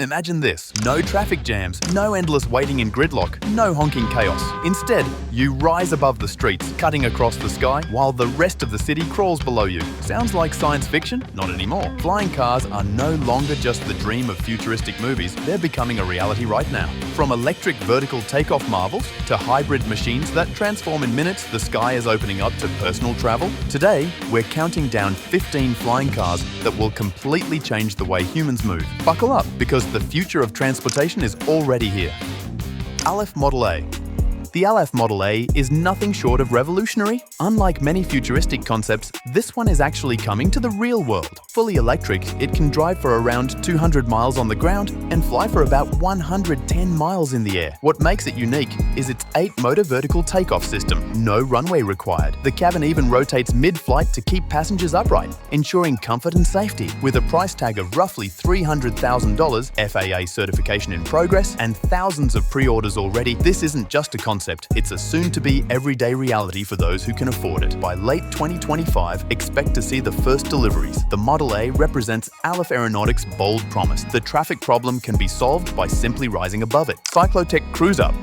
Imagine this: no traffic jams, no endless waiting in gridlock, no honking chaos. Instead, you rise above the streets, cutting across the sky, while the rest of the city crawls below you. Sounds like science fiction? Not anymore. Flying cars are no longer just the dream of futuristic movies, they're becoming a reality right now. From electric vertical takeoff marvels to hybrid machines that transform in minutes, the sky is opening up to personal travel. Today, we're counting down 15 flying cars that will completely change the way humans move. Buckle up, because the future of transportation is already here. Aleph Model A. The Aleph Model A is nothing short of revolutionary. Unlike many futuristic concepts, this one is actually coming to the real world. Fully electric, it can drive for around 200 miles on the ground and fly for about 110 miles in the air. What makes it unique is its 8-motor vertical takeoff system, no runway required. The cabin even rotates mid-flight to keep passengers upright, ensuring comfort and safety. With a price tag of roughly $300,000, FAA certification in progress, and thousands of pre-orders already, this isn't just a concept. It's a soon-to-be everyday reality for those who can afford it. By late 2025, expect to see the first deliveries. The Model A represents Aleph Aeronautics' bold promise. The traffic problem can be solved by simply rising above it. Cyclotech Cruise Up.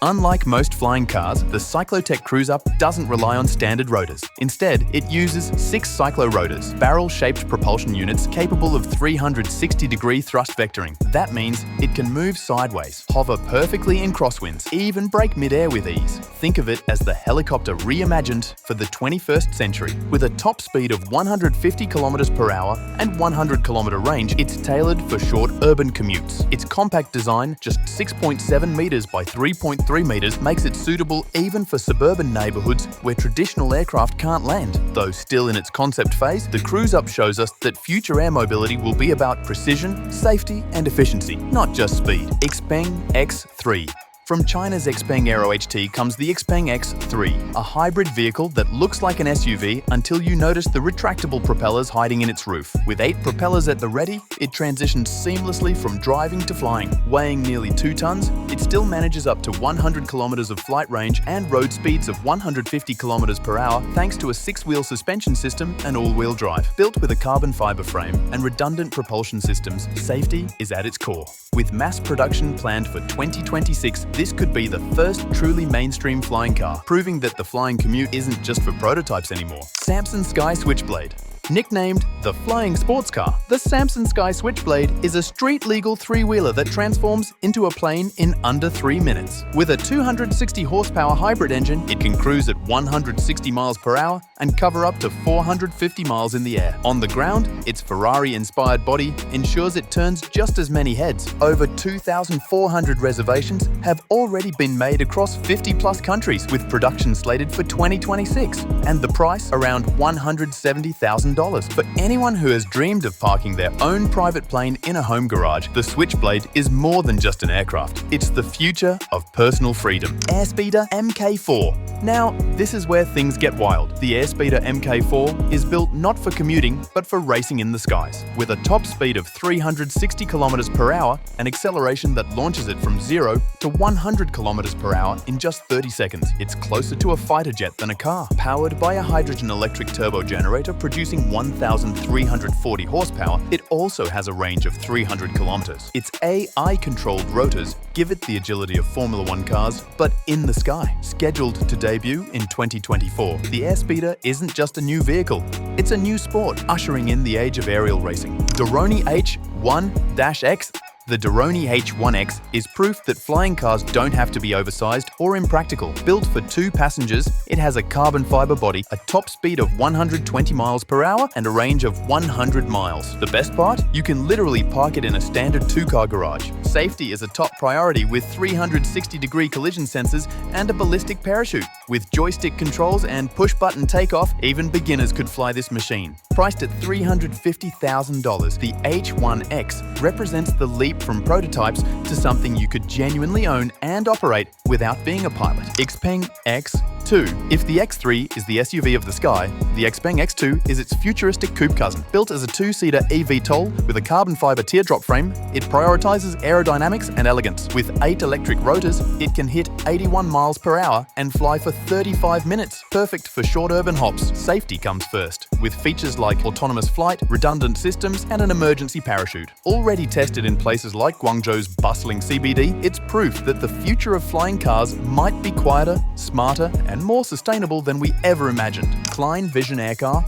Unlike most flying cars, the Cyclotech Cruise Up doesn't rely on standard rotors. Instead, it uses 6 cyclorotors, barrel-shaped propulsion units capable of 360-degree thrust vectoring. That means it can move sideways, hover perfectly in crosswinds, even brake mid-air with ease. Think of it as the helicopter reimagined for the 21st century. With a top speed of 150 km per hour and 100 km range, it's tailored for short urban commutes. Its compact design, just 6.7 meters by 3.3 meters, makes it suitable even for suburban neighborhoods where traditional aircraft can't land. Though still in its concept phase, the Cruise Up shows us that future air mobility will be about precision, safety, and efficiency, not just speed. XPeng X3. From China's XPeng AeroHT comes the XPeng X3, a hybrid vehicle that looks like an SUV until you notice the retractable propellers hiding in its roof. With 8 propellers at the ready, it transitions seamlessly from driving to flying. Weighing nearly 2 tons, it still manages up to 100 kilometers of flight range and road speeds of 150 kilometers per hour thanks to a 6-wheel suspension system and all-wheel drive. Built with a carbon fiber frame and redundant propulsion systems, safety is at its core. With mass production planned for 2026, this could be the first truly mainstream flying car, proving that the flying commute isn't just for prototypes anymore. Samsung Sky Switchblade. Nicknamed the Flying Sports Car, the Samsung Sky Switchblade is a street-legal 3-wheeler that transforms into a plane in under 3 minutes. With a 260 horsepower hybrid engine, it can cruise at 160 miles per hour and cover up to 450 miles in the air. On the ground, its Ferrari-inspired body ensures it turns just as many heads. Over 2,400 reservations have already been made across 50-plus countries, with production slated for 2026, and the price around $170,000. For anyone who has dreamed of parking their own private plane in a home garage, the Switchblade is more than just an aircraft. It's the future of personal freedom. Airspeeder Mk4. Now, this is where things get wild. The Airspeeder Mk4 is built not for commuting, but for racing in the skies. With a top speed of 360 km per hour, an acceleration that launches it from 0 to 100 km per hour in just 30 seconds. It's closer to a fighter jet than a car. Powered by a hydrogen-electric turbo generator producing 1,340 horsepower, it also has a range of 300 kilometers. Its AI-controlled rotors give it the agility of Formula 1 cars, but in the sky. Scheduled to debut in 2024, the Airspeeder isn't just a new vehicle, it's a new sport, ushering in the age of aerial racing. Doroni H1-X. The Doroni H1X is proof that flying cars don't have to be oversized or impractical. Built for 2 passengers, it has a carbon fiber body, a top speed of 120 miles per hour, and a range of 100 miles. The best part? You can literally park it in a standard 2-car garage. Safety is a top priority with 360-degree collision sensors and a ballistic parachute. With joystick controls and push-button takeoff, even beginners could fly this machine. Priced at $350,000, the H1X represents the leap from prototypes to something you could genuinely own and operate without being a pilot. XPeng X2. 2. If the X3 is the SUV of the sky, the XPeng X2 is its futuristic coupe cousin. Built as a two-seater eVTOL with a carbon fiber teardrop frame, it prioritizes aerodynamics and elegance. With 8 electric rotors, it can hit 81 miles per hour and fly for 35 minutes. Perfect for short urban hops. Safety comes first, with features like autonomous flight, redundant systems, and an emergency parachute. Already tested in places like Guangzhou's bustling CBD, it's proof that the future of flying cars might be quieter, smarter, and more sustainable than we ever imagined. Klein Vision AirCar.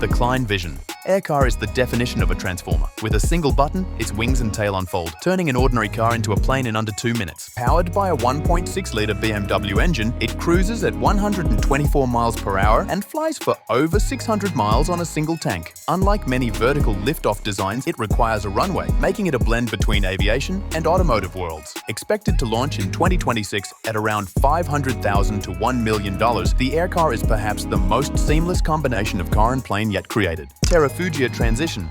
The Klein Vision AirCar is the definition of a transformer. With a single button, its wings and tail unfold, turning an ordinary car into a plane in under 2 minutes. Powered by a 1.6-litre BMW engine, it cruises at 124 miles per hour and flies for over 600 miles on a single tank. Unlike many vertical lift-off designs, it requires a runway, making it a blend between aviation and automotive worlds. Expected to launch in 2026 at around $500,000 to $1 million, the AirCar is perhaps the most seamless combination of car and plane yet created. Terrafugia Transition.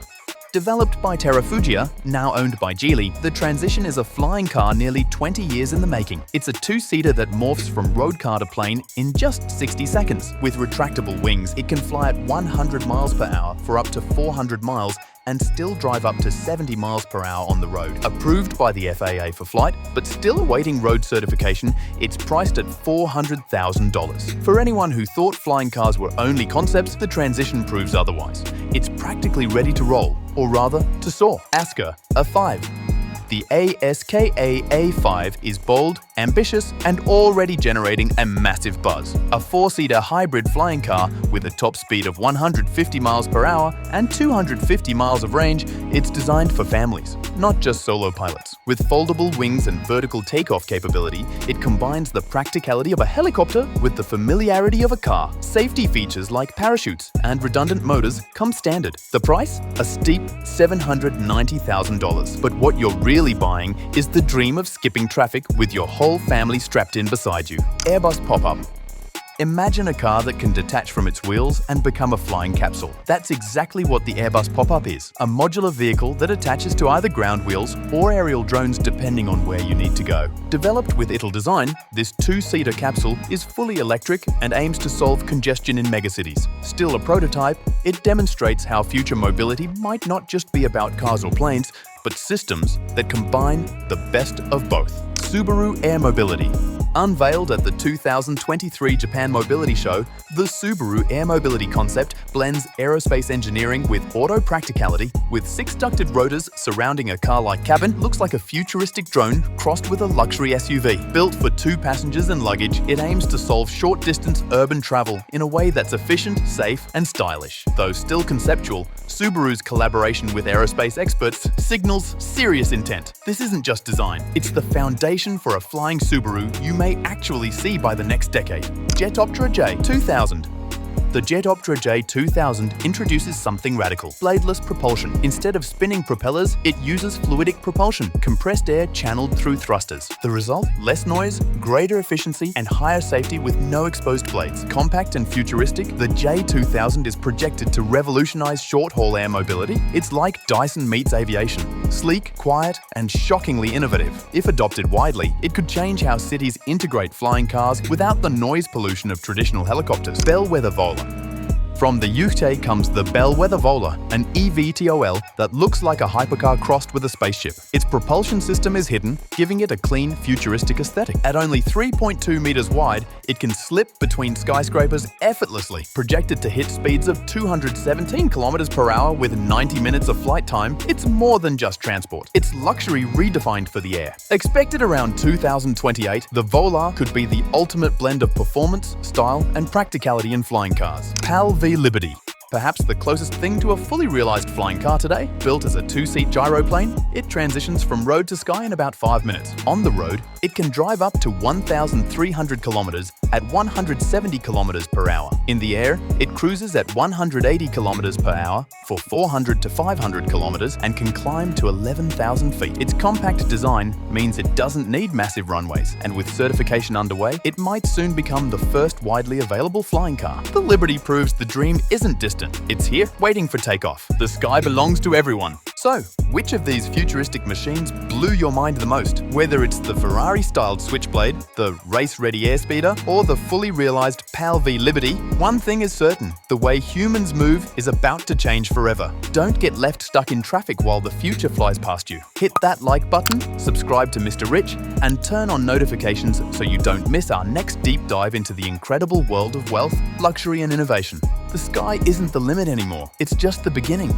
Developed by Terrafugia, now owned by Geely, the Transition is a flying car nearly 20 years in the making. It's a two-seater that morphs from road car to plane in just 60 seconds. With retractable wings, it can fly at 100 miles per hour for up to 400 miles and still drive up to 70 miles per hour on the road. Approved by the FAA for flight, but still awaiting road certification, it's priced at $400,000. For anyone who thought flying cars were only concepts, the Transition proves otherwise. It's practically ready to roll, or rather, to soar. Aska, a 5. The Aska A5 is bold, ambitious, and already generating a massive buzz. A 4-seater hybrid flying car with a top speed of 150 miles per hour and 250 miles of range, it's designed for families, not just solo pilots. With foldable wings and vertical takeoff capability, it combines the practicality of a helicopter with the familiarity of a car. Safety features like parachutes and redundant motors come standard. The price? A steep $790,000. But what you're really buying is the dream of skipping traffic with your whole family strapped in beside you. Airbus Pop-Up. Imagine a car that can detach from its wheels and become a flying capsule. That's exactly what the Airbus Pop-Up is, a modular vehicle that attaches to either ground wheels or aerial drones depending on where you need to go. Developed with Ital design, this 2-seater capsule is fully electric and aims to solve congestion in megacities. Still a prototype, it demonstrates how future mobility might not just be about cars or planes, but systems that combine the best of both. Subaru AirMobility. Unveiled at the 2023 Japan Mobility Show, the Subaru AirMobility concept blends aerospace engineering with auto practicality. With 6 ducted rotors surrounding a car-like cabin, looks like a futuristic drone crossed with a luxury SUV. Built for 2 passengers and luggage, it aims to solve short-distance urban travel in a way that's efficient, safe, and stylish. Though still conceptual, Subaru's collaboration with aerospace experts signals serious intent. This isn't just design, it's the foundation for a flying Subaru you may actually see by the next decade. Jetoptra J2000. The Jetoptra J2000 introduces something radical: bladeless propulsion. Instead of spinning propellers, it uses fluidic propulsion, compressed air channeled through thrusters. The result? Less noise, greater efficiency, and higher safety with no exposed blades. Compact and futuristic, the J2000 is projected to revolutionize short-haul air mobility. It's like Dyson meets aviation. Sleek, quiet, and shockingly innovative. If adopted widely, it could change how cities integrate flying cars without the noise pollution of traditional helicopters. Bellwether Vola. From the UT comes the Bellwether Vola, an eVTOL that looks like a hypercar crossed with a spaceship. Its propulsion system is hidden, giving it a clean, futuristic aesthetic. At only 3.2 meters wide, it can slip between skyscrapers effortlessly. Projected to hit speeds of 217 kilometers per hour with 90 minutes of flight time, it's more than just transport. It's luxury redefined for the air. Expected around 2028, the Vola could be the ultimate blend of performance, style, and practicality in flying cars. PAL v Liberty. Perhaps the closest thing to a fully realized flying car today. Built as a 2-seat gyroplane, it transitions from road to sky in about 5 minutes. On the road, it can drive up to 1,300 kilometers at 170 kilometers per hour. In the air, it cruises at 180 kilometers per hour for 400 to 500 kilometers and can climb to 11,000 feet. Its compact design means it doesn't need massive runways, and with certification underway, it might soon become the first widely available flying car. The Liberty proves the dream isn't distant assistant. It's here, waiting for takeoff. The sky belongs to everyone. So, which of these futuristic machines blew your mind the most? Whether it's the Ferrari-styled Switchblade, the race-ready airspeeder, or the fully realized PAL v Liberty, one thing is certain: the way humans move is about to change forever. Don't get left stuck in traffic while the future flies past you. Hit that like button, subscribe to Mr. Rich, and turn on notifications so you don't miss our next deep dive into the incredible world of wealth, luxury, and innovation. The sky isn't the limit anymore, it's just the beginning.